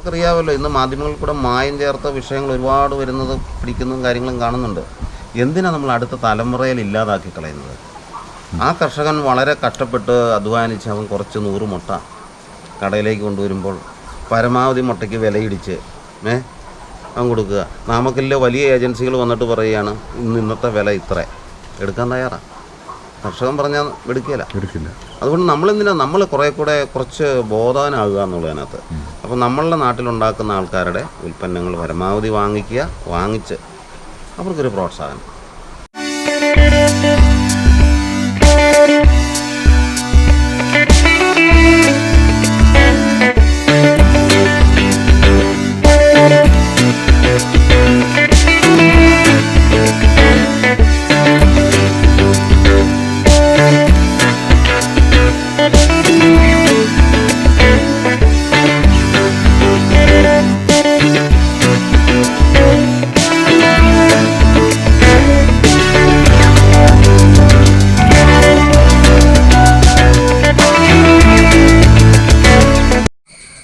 നമുക്കറിയാമല്ലോ, ഇന്ന് മാധ്യമങ്ങളിൽ കൂടെ മായം ചേർത്ത വിഷയങ്ങൾ ഒരുപാട് വരുന്നത് പിടിക്കുന്നതും കാര്യങ്ങളും കാണുന്നുണ്ട്. എന്തിനാണ് നമ്മൾ അടുത്ത തലമുറയിൽ ഇല്ലാതാക്കി കളയുന്നത്? ആ കർഷകൻ വളരെ കഷ്ടപ്പെട്ട് അധ്വാനിച്ച് അവൻ കുറച്ച് 100 മുട്ട കടയിലേക്ക് കൊണ്ടുവരുമ്പോൾ പരമാവധി മുട്ടയ്ക്ക് വിലയിടിച്ച് അവൻ കൊടുക്കുക. നമുക്കില്ല വലിയ ഏജൻസികൾ വന്നിട്ട് പറയുകയാണ് ഇന്നത്തെ വില ഇത്ര, എടുക്കാൻ തയ്യാറാണ്. കർഷകൻ പറഞ്ഞാൽ എടുക്കില്ല. അതുകൊണ്ട് നമ്മൾ കുറച്ച് ബോധവാനാകുക എന്നുള്ളതിനകത്ത്. അപ്പോൾ നമ്മളുടെ നാട്ടിലുണ്ടാക്കുന്ന ആൾക്കാരുടെ ഉൽപ്പന്നങ്ങൾ പരമാവധി വാങ്ങിച്ച് അവർക്കൊരു പ്രോത്സാഹനം.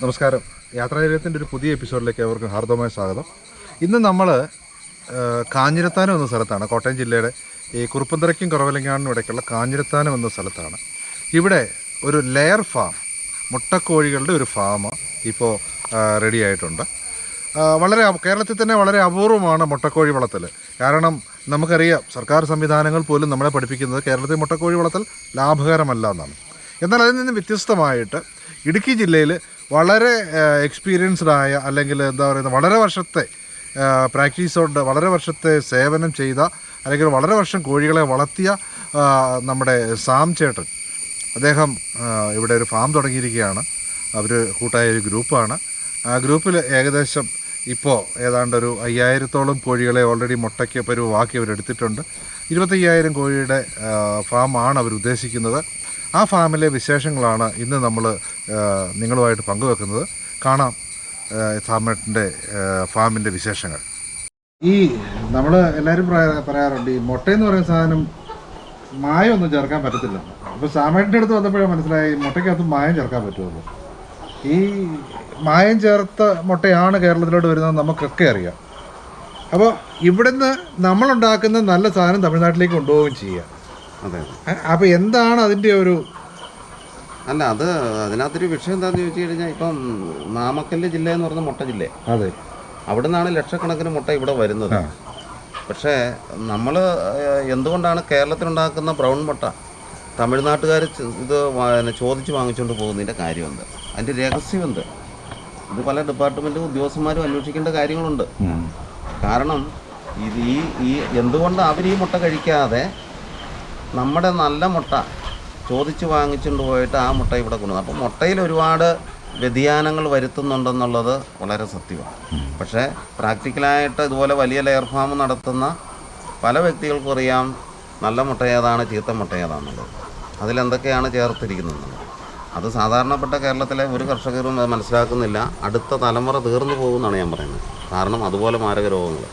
നമസ്കാരം. യാത്രാചരിത്രത്തിൻ്റെ ഒരു പുതിയ എപ്പിസോഡിലേക്ക് അവർക്ക് ഹാർദവമായ സ്വാഗതം. ഇന്ന് നമ്മൾ കാഞ്ഞിരത്താനം എന്ന സ്ഥലത്താണ്. കോട്ടയം ജില്ലയുടെ ഈ കുറുപ്പന്തറയ്ക്കും കുറവലങ്ങാടിനും ഇടയ്ക്കുള്ള കാഞ്ഞിരത്താനം എന്ന സ്ഥലത്താണ്. ഇവിടെ ഒരു ലെയർ ഫാം, മുട്ടക്കോഴികളുടെ ഒരു ഫാം ഇപ്പോൾ റെഡി ആയിട്ടുണ്ട്. കേരളത്തിൽ തന്നെ വളരെ അപൂർവമാണ് മുട്ടക്കോഴി വളർത്തൽ. കാരണം നമുക്കറിയാം, സർക്കാർ സംവിധാനങ്ങൾ പോലും നമ്മളെ പഠിപ്പിക്കുന്നത് കേരളത്തിൽ മുട്ടക്കോഴി വളർത്തൽ ലാഭകരമല്ല എന്നാണ്. എന്നാൽ അതിൽ നിന്ന് വ്യത്യസ്തമായിട്ട് ഇടുക്കി ജില്ലയിൽ വളരെ എക്സ്പീരിയൻസ്ഡായ, അല്ലെങ്കിൽ എന്താ പറയുന്നത്, വളരെ വർഷത്തെ പ്രാക്ടീസോണ്ട്, വളരെ വർഷത്തെ സേവനം ചെയ്ത, അല്ലെങ്കിൽ വളരെ വർഷം കോഴികളെ വളർത്തിയ നമ്മുടെ സാം ചേട്ടൻ, അദ്ദേഹം ഇവിടെ ഒരു ഫാം തുടങ്ങിയിരിക്കുകയാണ്. അവർ കൂട്ടായ ഒരു ഗ്രൂപ്പാണ്. ആ ഗ്രൂപ്പിൽ ഏകദേശം ഇപ്പോൾ ഏതാണ്ട് ഒരു 5000-ഓളം കോഴികളെ ഓൾറെഡി മുട്ടയ്ക്ക് പരുവാക്കി അവരെടുത്തിട്ടുണ്ട്. 25,000 കോഴിയുടെ ഫാമാണ് അവർ ഉദ്ദേശിക്കുന്നത്. ആ ഫാമിലെ വിശേഷങ്ങളാണ് ഇന്ന് നമ്മൾ നിങ്ങളുമായിട്ട് പങ്കുവെക്കുന്നത്. കാണാം സാമേട്ടൻ്റെ ഫാമിൻ്റെ വിശേഷങ്ങൾ. ഈ നമ്മൾ എല്ലാവരും പറയാറുണ്ട്, ഈ മുട്ടയെന്ന് പറയുന്ന സാധനം മായമൊന്നും ചേർക്കാൻ പറ്റത്തില്ല. അപ്പോൾ സാമേട്ടൻ്റെ അടുത്ത് വന്നപ്പോഴേ മനസ്സിലായി മുട്ടയ്ക്കകത്ത് മായം ചേർക്കാൻ പറ്റുമല്ലോ. ഈ മായം ചേർത്ത മുട്ടയാണ് കേരളത്തിലോട്ട് വരുന്നത് നമുക്കൊക്കെ അറിയാം. അപ്പോൾ ഇവിടുന്ന് നമ്മളുണ്ടാക്കുന്ന നല്ല സാധനം തമിഴ്നാട്ടിലേക്ക് കൊണ്ടുപോവുകയും ചെയ്യാം. അതെ. അപ്പോൾ എന്താണ് അതിൻ്റെ ഒരു അതിനകത്തൊരു വിഷയം എന്താണെന്ന് ചോദിച്ചു കഴിഞ്ഞാൽ, ഇപ്പം നാമക്കല്ല് ജില്ല എന്ന് പറഞ്ഞ മുട്ട ജില്ല, അതെ, അവിടെ നിന്നാണ് ലക്ഷക്കണക്കിന് മുട്ട ഇവിടെ വരുന്നത്. പക്ഷേ നമ്മൾ എന്തുകൊണ്ടാണ് കേരളത്തിലുണ്ടാക്കുന്ന ബ്രൗൺ മുട്ട തമിഴ്നാട്ടുകാർ ഇത് ചോദിച്ച് വാങ്ങിച്ചുകൊണ്ട് പോകുന്നതിൻ്റെ കാര്യമുണ്ട്, അതിൻ്റെ രഹസ്യമുണ്ട്. ഇത് പല ഡിപ്പാർട്ട്മെൻറ്റ് ഉദ്യോഗസ്ഥന്മാരും അന്വേഷിക്കേണ്ട കാര്യങ്ങളുണ്ട്. കാരണം ഇത് ഈ എന്തുകൊണ്ട് അവർ ഈ മുട്ട കഴിക്കാതെ നമ്മുടെ നല്ല മുട്ട ചോദിച്ച് വാങ്ങിച്ചുകൊണ്ട് പോയിട്ട് ആ മുട്ട ഇവിടെ കൊണ്ടുവന്നു. അപ്പോൾ മുട്ടയിൽ ഒരുപാട് വ്യതിയാനങ്ങൾ വരുത്തുന്നുണ്ടെന്നുള്ളത് വളരെ സത്യമാണ്. പക്ഷേ പ്രാക്ടിക്കലായിട്ട് ഇതുപോലെ വലിയ ലെയർ ഫാം നടത്തുന്ന പല വ്യക്തികൾക്കും അറിയാം നല്ല മുട്ട ഏതാണ്, ചീത്ത മുട്ട ഏതാണെന്നുള്ളത്, അതിലെന്തൊക്കെയാണ് ചേർത്തിരിക്കുന്നതെന്നുള്ളത്. അത് സാധാരണപ്പെട്ട കേരളത്തിലെ ഒരു കർഷകരും മനസ്സിലാക്കുന്നില്ല. അടുത്ത തലമുറ തീർന്നു പോകുമെന്നാണ് ഞാൻ പറയുന്നത്. കാരണം അതുപോലെ മാരക രോഗങ്ങൾ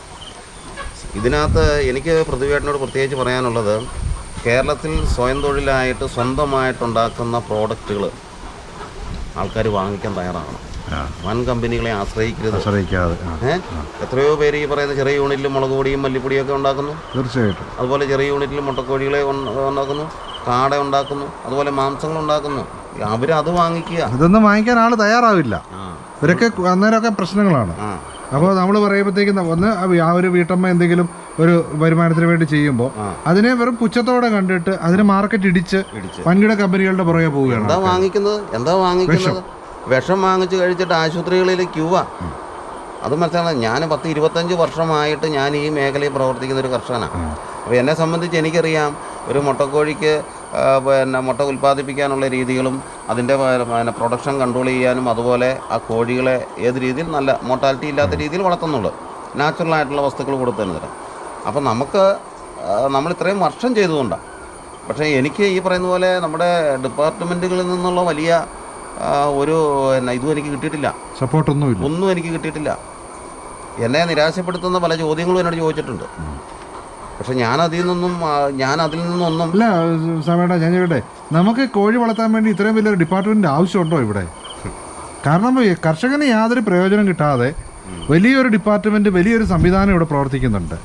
ഇതിനകത്ത്. എനിക്ക് പൃഥ്വിയേട്ടനോട് പ്രത്യേകിച്ച് പറയാനുള്ളത്, കേരളത്തിൽ സ്വയം തൊഴിലായിട്ട് സ്വന്തമായിട്ടുണ്ടാക്കുന്ന പ്രോഡക്റ്റുകൾ ആൾക്കാർ വാങ്ങിക്കാൻ തയ്യാറാകണം. വൻ കമ്പനികളെ ആശ്രയിക്കാതെ. എത്രയോ പേര് ഈ പറയുന്ന ചെറിയ യൂണിറ്റിൽ മുളക് പൊടിയും മല്ലിപ്പൊടിയൊക്കെ ഉണ്ടാക്കുന്നു. തീർച്ചയായിട്ടും. അതുപോലെ ചെറിയ യൂണിറ്റിൽ മുട്ടക്കോഴികളെ ഉണ്ടാക്കുന്നു, കാട ഉണ്ടാക്കുന്നു, അതുപോലെ മാംസങ്ങൾ ഉണ്ടാക്കുന്നു. അവരത് വാങ്ങിക്കുക. ഇതൊന്നും വാങ്ങിക്കാൻ ആൾ തയ്യാറാവില്ല. ഇവരൊക്കെ അന്നേരമൊക്കെ പ്രശ്നങ്ങളാണ്. അപ്പോൾ നമ്മൾ പറയുമ്പോഴത്തേക്കും ഒന്ന് ആ ഒരു വീട്ടമ്മ എന്തെങ്കിലും ഒരു വരുമാനത്തിന് വേണ്ടി ചെയ്യുമ്പോൾ അതിനെ വെറും പുച്ഛത്തോടെ കണ്ടിട്ട് അതിന് മാർക്കറ്റ് ഇടിച്ച് വൻകിട കമ്പനികളുടെ പുറകെ പോവുകയാണ്. എന്താ വാങ്ങിക്കുന്നത്? വിഷം വാങ്ങിച്ച് കഴിച്ചിട്ട് ആശുപത്രികളിൽ ക്യൂവാ. അത് മനസ്സിലാണ്. ഞാൻ 10-25 വർഷമായിട്ട് ഞാൻ ഈ മേഖലയിൽ പ്രവർത്തിക്കുന്ന ഒരു കർഷകനാണ്. അപ്പോൾ എന്നെ സംബന്ധിച്ച് എനിക്കറിയാം ഒരു മുട്ടക്കോഴിക്ക് മുട്ട ഉൽപ്പാദിപ്പിക്കാനുള്ള രീതികളും അതിൻ്റെ പ്രൊഡക്ഷൻ കൺട്രോൾ ചെയ്യാനും, അതുപോലെ ആ കോഴികളെ ഏത് രീതിയിൽ നല്ല മോർട്ടാലിറ്റി ഇല്ലാത്ത രീതിയിൽ വളർത്തുന്നുള്ളൂ, നാച്ചുറലായിട്ടുള്ള വസ്തുക്കൾ കൊടുത്തതിന് തരാം. അപ്പോൾ നമ്മൾ ഇത്രയും വർഷം ചെയ്തുകൊണ്ടാണ്. പക്ഷേ എനിക്ക് ഈ പറയുന്ന പോലെ നമ്മുടെ ഡിപ്പാർട്ട്മെൻറ്റുകളിൽ നിന്നുള്ള വലിയ ഒരു ഇതും എനിക്ക് കിട്ടിയിട്ടില്ല. ഒന്നും എനിക്ക് കിട്ടിയിട്ടില്ല. എന്നെ നിരാശപ്പെടുത്തുന്ന പല ചോദ്യങ്ങളും എന്നോട് ചോദിച്ചിട്ടുണ്ട്. പക്ഷെ ഞാൻ അതിൽ നിന്നൊന്നും അല്ല സമയടാ, ഞാൻ ചോദിക്കട്ടെ, നമുക്ക് കോഴി വളർത്താൻ വേണ്ടി ഇത്രയും വലിയൊരു ഡിപ്പാർട്ട്മെൻറ്റ് ആവശ്യമുണ്ടോ ഇവിടെ? കാരണം കർഷകന് യാതൊരു പ്രയോജനം കിട്ടാതെ വലിയൊരു ഡിപ്പാർട്ട്മെന്റ്, വലിയൊരു സംവിധാനം ഇവിടെ പ്രവർത്തിക്കുന്നുണ്ട്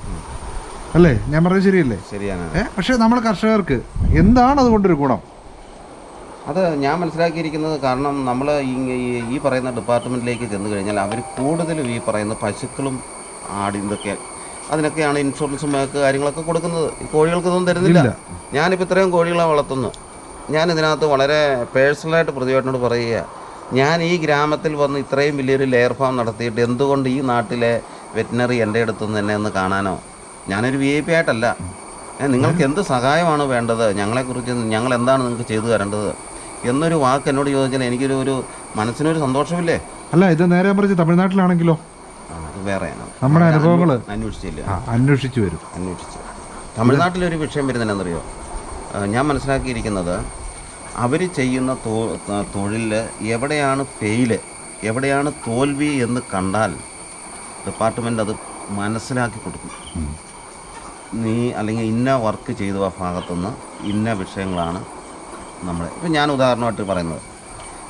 അല്ലേ? ഞാൻ പറഞ്ഞത് ശരിയല്ലേ? ശരിയാണ്. പക്ഷെ നമ്മൾ കർഷകർക്ക് എന്താണ് അതുകൊണ്ടൊരു ഗുണം? അത് ഞാൻ മനസ്സിലാക്കിയിരിക്കുന്നത്, കാരണം നമ്മൾ ഈ പറയുന്ന ഡിപ്പാർട്ട്മെൻറ്റിലേക്ക് ചെന്ന് കഴിഞ്ഞാൽ അവർ കൂടുതലും ഈ പറയുന്ന പശുക്കളും ഇതൊക്കെ അതിനൊക്കെയാണ് ഇൻഷുറൻസും കാര്യങ്ങളൊക്കെ കൊടുക്കുന്നത്. ഈ കോഴികൾക്ക് ഇതൊന്നും തരുന്നില്ല. ഞാനിപ്പോൾ ഇത്രയും കോഴികളെ വളർത്തുന്നു. ഞാൻ ഇതിനകത്ത് വളരെ പേഴ്സണലായിട്ട് പ്രതിയോട്ടിനോട് പറയുക, ഞാൻ ഈ ഗ്രാമത്തിൽ വന്ന് ഇത്രയും വലിയൊരു ലെയർ ഫാം നടത്തിയിട്ട് എന്തുകൊണ്ട് ഈ നാട്ടിലെ വെറ്റിനറി എൻ്റെ അടുത്തുനിന്ന് എന്നെ ഒന്ന് കാണാനോ? ഞാനൊരു VIP ആയിട്ടല്ല. നിങ്ങൾക്ക് എന്ത് സഹായമാണ് വേണ്ടത്, ഞങ്ങളെക്കുറിച്ച് ഞങ്ങൾ എന്താണ് നിങ്ങൾക്ക് ചെയ്തു തരേണ്ടത് എന്നൊരു വാക്ക് എന്നോട് ചോദിച്ചാൽ എനിക്കൊരു മനസ്സിനൊരു സന്തോഷമില്ലേ? അല്ല, ഇത് നേരെ മറിച്ച് തമിഴ്നാട്ടിലാണെങ്കിലോ അത് വേറെയാണ്. നമ്മുടെ അനുഭവങ്ങൾ അന്വേഷിച്ച് വരും. തമിഴ്നാട്ടിലൊരു വിഷയം വരുന്നതെന്നറിയോ? ഞാൻ മനസ്സിലാക്കിയിരിക്കുന്നത്, അവർ ചെയ്യുന്ന തൊഴിൽ എവിടെയാണ് ഫെയില്, എവിടെയാണ് തോൽവി എന്ന് കണ്ടാൽ ഡിപ്പാർട്ട്മെൻ്റ് അത് മനസ്സിലാക്കി കൊടുക്കും. നീ അല്ലെങ്കിൽ ഇന്ന വർക്ക് ചെയ്തു ആ ഭാഗത്തുനിന്ന് ഇന്ന വിഷയങ്ങളാണ് നമ്മളെ. ഇപ്പം ഞാൻ ഉദാഹരണമായിട്ട് പറയുന്നത്,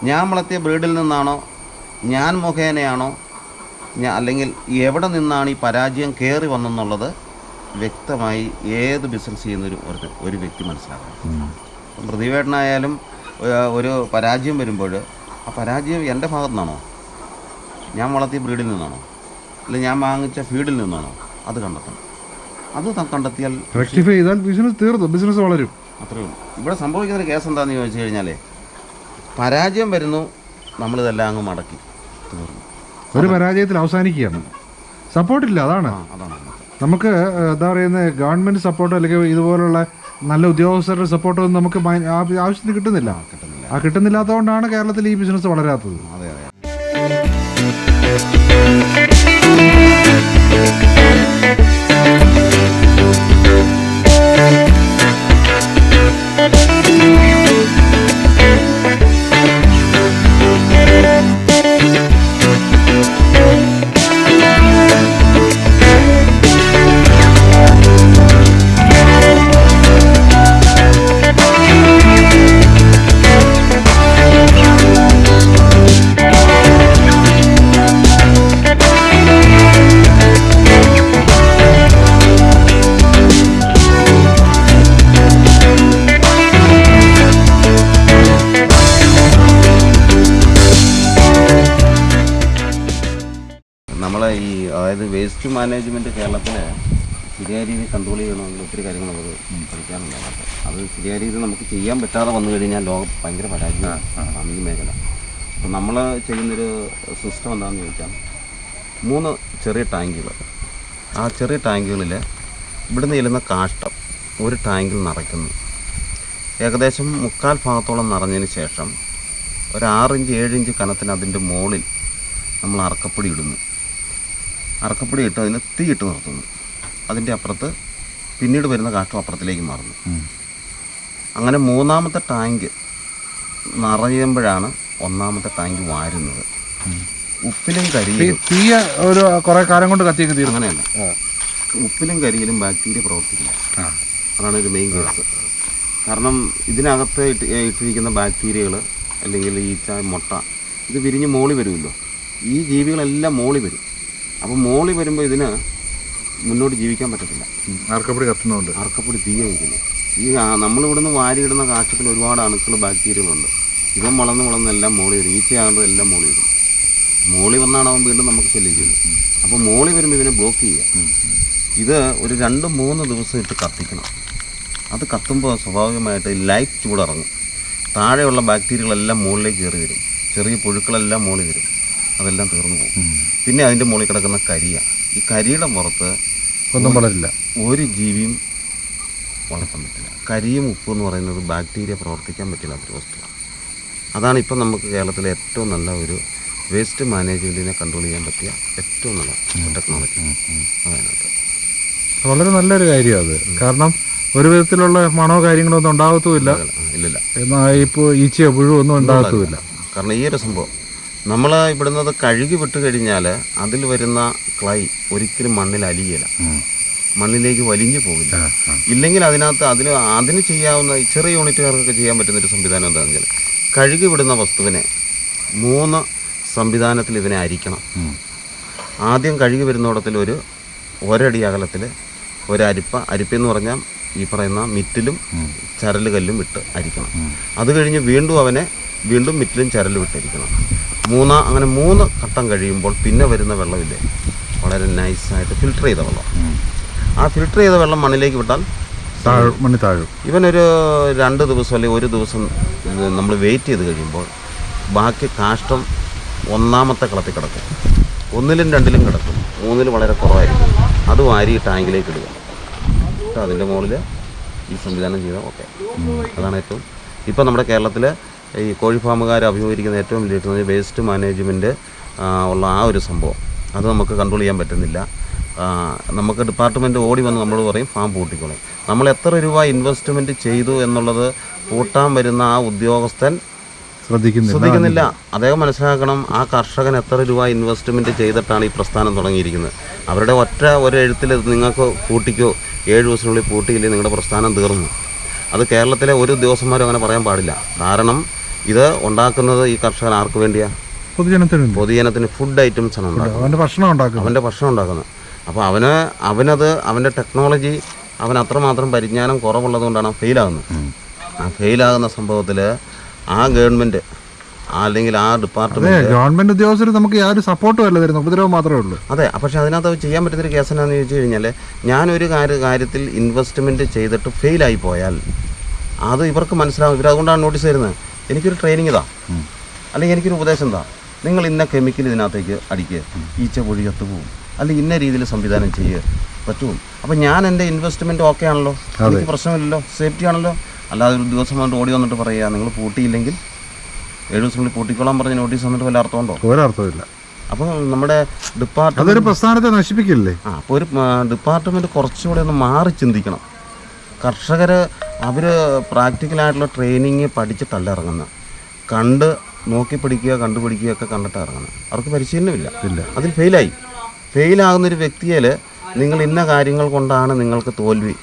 ഞാൻ വളർത്തിയ ബ്രീഡിൽ നിന്നാണോ, ഞാൻ മുഖേനയാണോ, അല്ലെങ്കിൽ എവിടെ നിന്നാണ് ഈ പരാജയം കയറി വന്നെന്നുള്ളത് വ്യക്തമായി ഏത് ബിസിനസ് ചെയ്യുന്നൊരു ഒരു വ്യക്തി മനസ്സിലാക്കണം. പ്രതിവേട്ടനായാലും ഒരു പരാജയം വരുമ്പോൾ ആ പരാജയം എൻ്റെ ഭാഗത്തു നിന്നാണോ, ഞാൻ വളർത്തിയ ബ്രീഡിൽ നിന്നാണോ, അല്ലെങ്കിൽ ഞാൻ വാങ്ങിച്ച ഫീഡിൽ നിന്നാണോ, അത് കണ്ടെത്തണം. അത് കണ്ടെത്തിയാൽ റെക്ടിഫൈ ചെയ്താൽ ബിസിനസ് തീർന്നു, ബിസിനസ് വളരും. അത്രയേ ഉള്ളൂ. ഇവിടെ സംഭവിക്കുന്നൊരു കേസ് എന്താണെന്ന് ചോദിച്ചു കഴിഞ്ഞാൽ, പരാജയം വരുന്നു, നമ്മളിതെല്ലാം അങ്ങ് മടക്കി തീർന്നു. ഒരു പരാജയത്തിൽ അവസാനിക്കുകയാണ്. സപ്പോർട്ടില്ല. അതാണ് നമുക്ക് എന്താ പറയുന്നത്, ഗവൺമെൻറ് സപ്പോർട്ടോ അല്ലെങ്കിൽ ഇതുപോലുള്ള നല്ല ഉദ്യോഗസ്ഥരുടെ സപ്പോർട്ടൊന്നും നമുക്ക് ആവശ്യത്തിന് കിട്ടുന്നില്ല. ആ കിട്ടുന്നില്ലാത്തതുകൊണ്ടാണ് കേരളത്തിൽ ഈ ബിസിനസ് വളരാത്തത്. അതെ അതെ. നമ്മളെ അതായത് വേസ്റ്റ് മാനേജ്മെൻറ്റ് കേരളത്തിൽ ശരിയായ രീതിയിൽ കൺട്രോൾ ചെയ്യണമെങ്കിൽ ഒത്തിരി കാര്യങ്ങൾ നമുക്ക് പഠിക്കാനുണ്ടാകും. അത് ശരിയായ രീതിയിൽ നമുക്ക് ചെയ്യാൻ പറ്റാതെ വന്നു കഴിഞ്ഞാൽ ലോകം ഭയങ്കര പരാജയമാണ് ഈ മേഖല. അപ്പോൾ നമ്മൾ ചെയ്യുന്നൊരു സിസ്റ്റം എന്താണെന്ന് ചോദിച്ചാൽ, 3 ചെറിയ ടാങ്കുകൾ. ആ ചെറിയ ടാങ്കുകളിൽ ഇവിടുന്ന് ചെല്ലുന്ന കാഷ്ടം ഒരു ടാങ്കിൽ നിറയ്ക്കുന്നു. ഏകദേശം 3/4 ഭാഗത്തോളം നിറഞ്ഞതിന് ശേഷം ഒരു 6 ഇഞ്ച് 7 ഇഞ്ച് കനത്തിന് അതിൻ്റെ മുകളിൽ നമ്മൾ അറക്കപ്പൊടി ഇടുന്നു. അറക്കപ്പൊടി ഇട്ട് അതിന് തീയിട്ട് നിർത്തുന്നു. അതിൻ്റെ അപ്പുറത്ത് പിന്നീട് വരുന്ന കാഷ്ടം അപ്പുറത്തിലേക്ക് മാറുന്നു. അങ്ങനെ 3ാമത്തെ ടാങ്ക് നിറയുമ്പോഴാണ് 1ാമത്തെ ടാങ്ക് വാരുന്നത്. ഉപ്പിലും കരിയിലും ഒരു കുറേ കാലം കൊണ്ട് കത്തിയൊക്കെ തീരും. അങ്ങനെയല്ല, ഉപ്പിലും കരിയിലും ബാക്ടീരിയ പ്രവർത്തിക്കില്ല. അതാണ് ഒരു മെയിൻ കേസ്. കാരണം ഇതിനകത്ത് ഇട്ടിരിക്കുന്ന ബാക്ടീരിയകൾ അല്ലെങ്കിൽ ഈച്ച, മുട്ട, ഇത് വിരിഞ്ഞ് മോളി വരുമല്ലോ. ഈ ജീവികളെല്ലാം മോളി വരും. അപ്പോൾ മോളി വരുമ്പോൾ ഇതിന് മുന്നോട്ട് ജീവിക്കാൻ പറ്റത്തില്ല. അറക്കപ്പൊടി കത്തുന്നുണ്ട്. അറക്കപ്പൊടി തീ കഴിക്കുന്നു. ഈ നമ്മളിവിടുന്ന് വാരിയിടുന്ന കാഷ്ടത്തിൽ ഒരുപാട് അണുക്കൾ, ബാക്ടീരിയകളുണ്ട്. ഇവൻ വളർന്ന് എല്ലാം മോളി വരും. ഈച്ചയാകുമ്പോൾ എല്ലാം മോളി വരും. മോളി വന്നാണ് അവൻ വീണ്ടും നമുക്ക് ശല്യം ചെയ്യുന്നത്. അപ്പോൾ മോളി വരുമ്പോൾ ഇതിനെ ബ്ലോക്ക് ചെയ്യുക. ഇത് ഒരു 2-3 ദിവസം ഇട്ട് കത്തിക്കണം. അത് കത്തുമ്പോൾ സ്വാഭാവികമായിട്ട് ലൈറ്റ് ചൂടിറങ്ങും. താഴെയുള്ള ബാക്ടീരിയകളെല്ലാം മുകളിലേക്ക് കയറി വരും. ചെറിയ പുഴുക്കളെല്ലാം മുകളിൽ വരും. അതെല്ലാം തീർന്നു പോകും. പിന്നെ അതിൻ്റെ മുകളിൽ കിടക്കുന്ന കരിയ. ഈ കരിയുടെ പുറത്ത് ഒന്നും വളരില്ല, ഒരു ജീവിയും വളർത്താൻ പറ്റില്ല. കരിയും ഉപ്പ് എന്ന് പറയുന്നത് ബാക്ടീരിയ പ്രവർത്തിക്കാൻ പറ്റില്ലാത്തൊരു വസ്തുവാണ്. അതാണ് ഇപ്പം നമുക്ക് കേരളത്തിലെ ഏറ്റവും നല്ല ഒരു വേസ്റ്റ് മാനേജ്മെൻറ്റിനെ കൺട്രോൾ ചെയ്യാൻ പറ്റിയ ഏറ്റവും നല്ല ടെക്നോളജി. അതിനകത്ത് വളരെ നല്ലൊരു കാര്യമാണ് അത്. കാരണം ഒരു വിധത്തിലുള്ള മണോ കാര്യങ്ങളോ ഒന്നും ഉണ്ടാകത്തുമില്ല. ഇല്ലില്ല. എന്നാൽ ഇപ്പോൾ ഈച്ചയോ പുഴുവോ ഒന്നും ഉണ്ടാകത്തുമില്ല. കാരണം ഈ ഒരു സംഭവം നമ്മൾ ഇവിടുന്നത് കഴുകി വിട്ട് കഴിഞ്ഞാൽ അതിൽ വരുന്ന ക്ലൈ ഒരിക്കലും മണ്ണിൽ അലിയില്ല, മണ്ണിലേക്ക് വലിഞ്ഞു പോകില്ല. ഇല്ലെങ്കിൽ അതിനകത്ത് അതിന് ചെയ്യാവുന്ന ചെറിയ യൂണിറ്റുകാർക്കൊക്കെ ചെയ്യാൻ പറ്റുന്നൊരു സംവിധാനം എന്താണെന്ന് വെച്ചാൽ, കഴുകി വിടുന്ന വസ്തുവിനെ 3 സംവിധാനത്തിൽ ഇതിനെ അരിക്കണം. ആദ്യം കഴുകി വരുന്നിടത്തിൽ ഒരടി അകലത്തിൽ അരിപ്പെന്ന് പറഞ്ഞാൽ ഈ പറയുന്ന മിറ്റിലും ചരലുകല്ലും ഇട്ട് അരിക്കണം. അത് കഴിഞ്ഞ് വീണ്ടും മിറ്റിലും ചരലും ഇട്ടരിക്കണം. അങ്ങനെ 3 ഘട്ടം കഴിയുമ്പോൾ പിന്നെ വരുന്ന വെള്ളമില്ലേ, വളരെ നൈസായിട്ട് ഫിൽട്ടർ ചെയ്ത വെള്ളം. ആ ഫിൽട്ടർ ചെയ്ത വെള്ളം മണ്ണിലേക്ക് വിട്ടാൽ മണ്ണി താഴും. ഇവനൊരു 2 ദിവസം അല്ലെങ്കിൽ 1 ദിവസം നമ്മൾ വെയിറ്റ് ചെയ്ത് കഴിയുമ്പോൾ ബാക്കി കാഷ്ടം 1ാമത്തെ കളത്തിൽ കിടക്കും, 1ലും 2ലും കിടക്കും, 3ലും വളരെ കുറവായിരിക്കും. അത് വാരി ടാങ്കിലേക്ക് ഇടുക. അതിൻ്റെ മുകളിൽ ഈ സംവിധാനം ചെയ്താൽ ഓക്കെ. അതാണ് ഏറ്റവും ഇപ്പം നമ്മുടെ കേരളത്തിൽ ഈ കോഴി ഫാമുകാർ അഭിമുഖീകരിക്കുന്ന ഏറ്റവും വലിയ വേസ്റ്റ് മാനേജ്മെൻറ്റ് ഉള്ള ആ ഒരു സംഭവം. അത് നമുക്ക് കൺട്രോൾ ചെയ്യാൻ പറ്റുന്നില്ല. നമുക്ക് ഡിപ്പാർട്ട്മെൻറ്റ് ഓടി വന്ന് നമ്മൾ പറയും ഫാം പൂട്ടിക്കോളെ. നമ്മൾ എത്ര രൂപ ഇൻവെസ്റ്റ്മെൻറ്റ് ചെയ്തു എന്നുള്ളത് പൂട്ടാൻ വരുന്ന ആ ഉദ്യോഗസ്ഥൻ ശ്രദ്ധിക്കുന്നില്ല. അദ്ദേഹം മനസ്സിലാക്കണം, ആ കർഷകൻ എത്ര രൂപ ഇൻവെസ്റ്റ്മെൻറ്റ് ചെയ്തിട്ടാണ് ഈ പ്രസ്ഥാനം തുടങ്ങിയിരിക്കുന്നത്. അവരുടെ ഒരു എഴുത്തിൽ നിങ്ങൾക്ക് പൂട്ടിക്കോ, 7 ദിവസത്തിനുള്ളിൽ പൂട്ടിയില്ലേ നിങ്ങളുടെ പ്രസ്ഥാനം തീർന്നു. അത് കേരളത്തിലെ ഒരു ഉദ്യോഗസ്ഥന്മാരും അങ്ങനെ പറയാൻ പാടില്ല. കാരണം ഇത് ഉണ്ടാക്കുന്നത് ഈ കർഷകൻ ആർക്ക് വേണ്ടിയാണ്? പൊതുജനത്തിന് ഫുഡ് ഐറ്റംസ് ആണ് ഉണ്ടാക്കുന്നത്, അവൻ്റെ ഭക്ഷണം ഉണ്ടാക്കുന്നത്. അപ്പോൾ അവൻ്റെ ടെക്നോളജി അത്രമാത്രം പരിജ്ഞാനം കുറവുള്ളത് കൊണ്ടാണ് ഫെയിലാകുന്നത്. ആ ഫെയിലാകുന്ന സംഭവത്തിൽ ആ ഗവൺമെൻറ് അല്ലെങ്കിൽ ആ ഗവൺമെന്റ് ഉദ്യോഗസ്ഥർ നമുക്ക് യാതൊരു സപ്പോർട്ടും അല്ല തരുന്നത്, ഉപദ്രവം മാത്രമേ ഉള്ളൂ. അതെ. പക്ഷേ അതിനകത്ത് ചെയ്യാൻ പറ്റുന്നൊരു കേസ് എന്താണെന്ന് ചോദിച്ചു കഴിഞ്ഞാൽ, ഞാനൊരു കാര്യത്തിൽ ഇൻവെസ്റ്റ്മെൻറ്റ് ചെയ്തിട്ട് ഫെയിലായി പോയാൽ അത് ഇവർക്ക് മനസ്സിലാവും. ഇവരതുകൊണ്ടാണ് നോട്ടീസ് തരുന്നത്. എനിക്കൊരു ട്രെയിനിങ് ഇതാ, അല്ലെങ്കിൽ എനിക്കൊരു ഉപദേശം എന്താ, നിങ്ങൾ ഇന്ന കെമിക്കൽ ഇതിനകത്തേക്ക് അടിക്കുക, ഈച്ച പൊഴി പോകും, അല്ലെങ്കിൽ ഇന്ന രീതിയിൽ സംവിധാനം ചെയ്യുക പറ്റും. അപ്പം ഞാൻ എൻ്റെ ഇൻവെസ്റ്റ്മെൻറ്റ് ഓക്കെ ആണല്ലോ, എനിക്ക് പ്രശ്നമില്ലല്ലോ, സേഫ്റ്റി ആണല്ലോ. അല്ലാതെ ഒരു ദിവസം കൊണ്ട് ഓടി വന്നിട്ട് പറയുക നിങ്ങൾ പൂട്ടിയില്ലെങ്കിൽ 7 ദിവസങ്ങളിൽ പൂട്ടിക്കോളാൻ പറഞ്ഞ് നോട്ടീസ് വന്നിട്ട് വല്ല അർത്ഥമുണ്ടോ? ഒരർത്ഥമില്ല. അപ്പോൾ നമ്മുടെ ഡിപ്പാർട്ട്മെന്റ് പ്രസ്ഥാനത്തെ നശിപ്പിക്കില്ലേ? അപ്പോൾ ഒരു ഡിപ്പാർട്ട്മെൻറ്റ് കുറച്ചുകൂടെ ഒന്ന് മാറി ചിന്തിക്കണം. കർഷകർ അവർ പ്രാക്ടിക്കലായിട്ടുള്ള ട്രെയിനിങ് പഠിച്ചിട്ടല്ല ഇറങ്ങുന്നത്, നോക്കി പഠിക്കുക, കണ്ടുപിടിക്കുക ഒക്കെ കണ്ടിട്ട് ഇറങ്ങുന്നത്. അവർക്ക് പരിശീലനമില്ല, അതിൽ ഫെയിലാകുന്നൊരു വ്യക്തിയിൽ നിങ്ങൾ ഇന്ന കാര്യങ്ങൾ കൊണ്ടാണ് നിങ്ങൾക്ക് തോൽവി,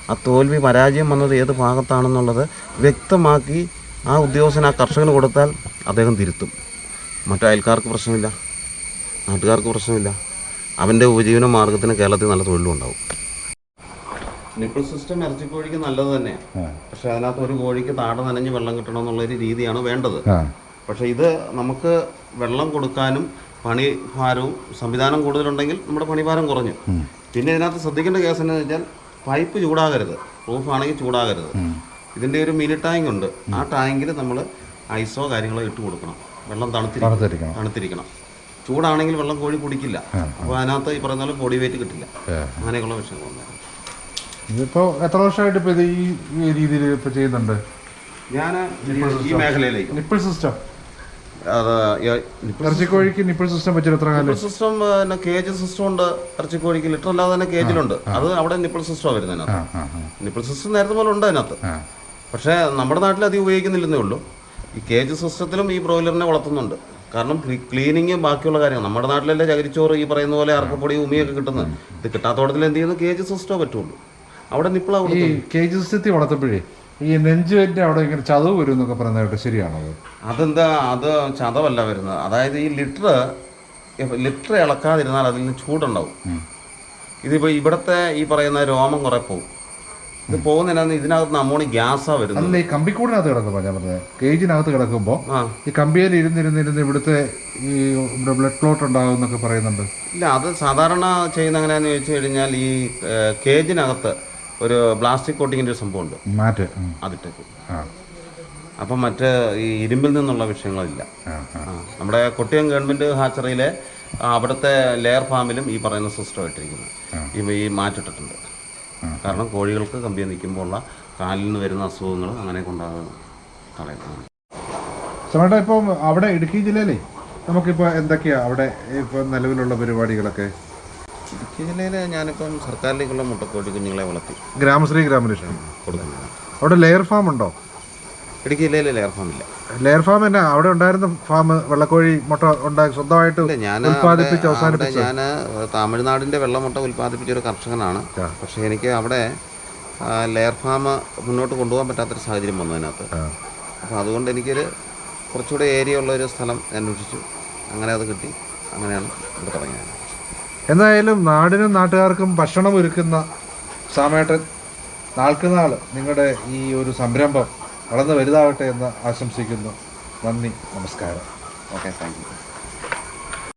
ആ തോൽവി പരാജയം വന്നത് ഏത് ഭാഗത്താണെന്നുള്ളത് വ്യക്തമാക്കി ആ ഉദ്യോഗസ്ഥൻ ആ കർഷകന് കൊടുത്താൽ അദ്ദേഹം തിരുത്തും. മറ്റു അയൽക്കാർക്ക് പ്രശ്നമില്ല, നാട്ടുകാർക്ക് പ്രശ്നമില്ല, അവൻ്റെ ഉപജീവന മാർഗത്തിന് കേരളത്തിൽ നല്ല തൊഴിലും ഉണ്ടാവും. നിപ്പിൾ സിസ്റ്റം ഇറച്ചിക്കോഴിക്ക് നല്ലത് തന്നെയാണ്. പക്ഷെ അതിനകത്ത് ഒരു കോഴിക്ക് താഴെ നനഞ്ഞ് വെള്ളം കിട്ടണമെന്നുള്ളൊരു രീതിയാണ് വേണ്ടത്. പക്ഷേ ഇത് നമുക്ക് വെള്ളം കൊടുക്കാനും പണിഭാരവും സംവിധാനം കൂടുതലുണ്ടെങ്കിൽ നമ്മുടെ പണിഭാരം കുറഞ്ഞു. പിന്നെ ഇതിനകത്ത് ശ്രദ്ധിക്കേണ്ട കേസ് എന്താണെന്ന് വെച്ചാൽ പൈപ്പ് ചൂടാകരുത്, റൂഫാണെങ്കിൽ ചൂടാകരുത്. ഇതിൻ്റെ ഒരു മിനി ടാങ്ക് ഉണ്ട്, ആ ടാങ്കിൽ നമ്മൾ ഐസോ കാര്യങ്ങളോ ഇട്ട് കൊടുക്കണം. വെള്ളം തണുത്തിരിക്കണം. ചൂടാണെങ്കിൽ വെള്ളം കോഴി കുടിക്കില്ല. അപ്പോൾ അതിനകത്ത് ഈ പറയുന്ന പോലെ ബോഡി വെയിറ്റ് കിട്ടില്ല. അങ്ങനെയൊക്കെയുള്ള വിഷയങ്ങളുണ്ട്. ഇതിപ്പോൾ എത്ര വർഷമായിട്ട് ഇപ്പോൾ ഇത് ഈ രീതിയിൽ ഇപ്പോൾ ചെയ്യുന്നുണ്ട്? ഞാൻ ഈ മേഖലയിലേക്ക് നിപ്പിൾ സിസ്റ്റം, ഇറച്ചിക്കോഴിക്ക് നിപ്പിൾ സിസ്റ്റം വെച്ചിട്ട് എത്ര കാലം? സിസ്റ്റം പിന്നെ കേജ് സിസ്റ്റം ഉണ്ട്. ഇറച്ചിക്കോഴിക്ക് ലിറ്റർ അല്ലാതെ തന്നെ കേജിലുണ്ട്. അത് അവിടെ നിപ്പിൾ സിസ്റ്റമാണ് വരുന്നതിനകത്ത്. നിപ്പിൾ സിസ്റ്റം നേരത്തെ പോലെ ഉണ്ട് അതിനകത്ത്. പക്ഷേ നമ്മുടെ നാട്ടിൽ അധികം ഉപയോഗിക്കുന്നില്ലെന്നേ ഉള്ളൂ. ഈ കേജ് സിസ്റ്റത്തിലും ഈ ബ്രോയിലറിനെ വളർത്തുന്നുണ്ട്. കാരണം ക്ലീനിങ്ങും ബാക്കിയുള്ള കാര്യങ്ങൾ നമ്മുടെ നാട്ടിലല്ലേ ചകിരിച്ചോറ് ഈ പറയുന്ന പോലെ അറക്കപ്പൊടി ഉമിയൊക്കെ കിട്ടുന്നത്. ഇത് കിട്ടാത്തോടത്തിൽ എന്ത് ചെയ്യുന്നു? കേജ് സിസ്റ്റമേ പറ്റുള്ളൂ. അവിടെ നിപ്പിളാണ്. ഈ കേജ് സിസ്റ്റത്തിൽ വളർത്തപ്പോഴേ ഈ നെഞ്ചുവെറ്റിൻ്റെ അവിടെ ഇങ്ങനെ ചതവ് വരും എന്നൊക്കെ പറയുന്നത് ശരിയാണോ? അതെന്താ, അത് ചതവല്ല വരുന്നത്. അതായത് ഈ ലിറ്റർ ഇളക്കാതിരുന്നാൽ അതിൽ നിന്ന് ചൂടുണ്ടാവും. ഇതിപ്പോൾ ഇവിടുത്തെ ഈ പറയുന്ന രോമം കുറെ പോകും. ഇത് പോകുന്നതിനകത്ത് ഇതിനകത്ത് അമോണി ഗ്യാസാണ് വരുന്നത്. അല്ല, ഈ കമ്പിക്കൂടിനകത്ത് കിടക്കുമ്പോൾ ഞാൻ പറഞ്ഞത് കേജിനകത്ത് കിടക്കുമ്പോൾ ഈ കമ്പിയിൽ ഇരുന്നിരുന്നിരുന്ന് ഇവിടുത്തെ ഈ ബ്ലഡ് ക്ലോട്ട് ഉണ്ടാകും എന്നൊക്കെ പറയുന്നുണ്ട്. ഇല്ല, അത് സാധാരണ ചെയ്യുന്ന എങ്ങനെയാണെന്ന് ചോദിച്ചു കഴിഞ്ഞാൽ ഈ കേജിനകത്ത് ഒരു പ്ലാസ്റ്റിക് കോട്ടിങ്ങിൻ്റെ ഒരു സംഭവമുണ്ട്, അതിട്ടേക്കും. അപ്പം മറ്റ് ഈ ഇരുമ്പിൽ നിന്നുള്ള വിഷയങ്ങളില്ല. നമ്മുടെ കൊട്ടിയം ഗവൺമെൻറ് ഹാച്ചറിയിലെ അവിടുത്തെ ലെയർ ഫാമിലും ഈ പറയുന്ന സിസ്റ്റം ഇട്ടിരിക്കുന്നത് ഈ മാറ്റിട്ടിട്ടുണ്ട്. കാരണം കോഴികൾക്ക് കമ്പി നിൽക്കുമ്പോൾ ഉള്ള കാലിൽ നിന്ന് വരുന്ന അസുഖങ്ങൾ അങ്ങനെ കൊണ്ടാകും തടയുന്നതാണ്. ചേട്ടാ, ഇപ്പം അവിടെ ഇടുക്കി ജില്ലയിലേ നമുക്കിപ്പോൾ എന്തൊക്കെയാണ് അവിടെ ഇപ്പം നിലവിലുള്ള പരിപാടികളൊക്കെ? ഇടുക്കി ജില്ലയിൽ ഞാനിപ്പം സർക്കാരിലേക്കുള്ള മുട്ടക്കോഴി കുഞ്ഞുങ്ങളെ വളർത്തി ഗ്രാമശ്രീ ഗ്രാമലക്ഷ്മി കൊടുക്കുന്നത്. അവിടെ ലെയർ ഫാം ഉണ്ടോ? ഇടുക്കി ജില്ലയിൽ ലെയർ ഫാം ഇല്ല. ലെയർ ഫാം തന്നെ അവിടെ ഉണ്ടായിരുന്ന ഫാം വെള്ളക്കോഴി മുട്ട ഉണ്ടാക്കി സ്വന്തമായിട്ട് ഉൽപ്പാദിപ്പിച്ച് അവസാനിപ്പിച്ചു. ഞാൻ തമിഴ്നാടിൻ്റെ വെള്ളമുട്ട ഉൽപ്പാദിപ്പിച്ചൊരു കർഷകനാണ്. പക്ഷേ എനിക്ക് അവിടെ ലെയർ ഫാം മുന്നോട്ട് കൊണ്ടുപോകാൻ പറ്റാത്തൊരു സാഹചര്യം വന്നു അതിനകത്ത്. അപ്പോൾ അതുകൊണ്ട് എനിക്കൊരു കുറച്ചുകൂടെ ഏരിയ ഉള്ളൊരു സ്ഥലം അന്വേഷിച്ചു. അങ്ങനെ അത് കിട്ടി, അങ്ങനെയാണ് ഇത് തുടങ്ങിയത്. എന്തായാലും നാടിനും നാട്ടുകാർക്കും ഭക്ഷണം ഒരുക്കുന്ന സാമേട്ടൻ നാൾക്കുനാൾ നിങ്ങളുടെ ഈ ഒരു സംരംഭം വളർന്ന് വലുതാവട്ടെ എന്ന് ആശംസിക്കുന്നു. നന്ദി, നമസ്കാരം. Okay, thank you.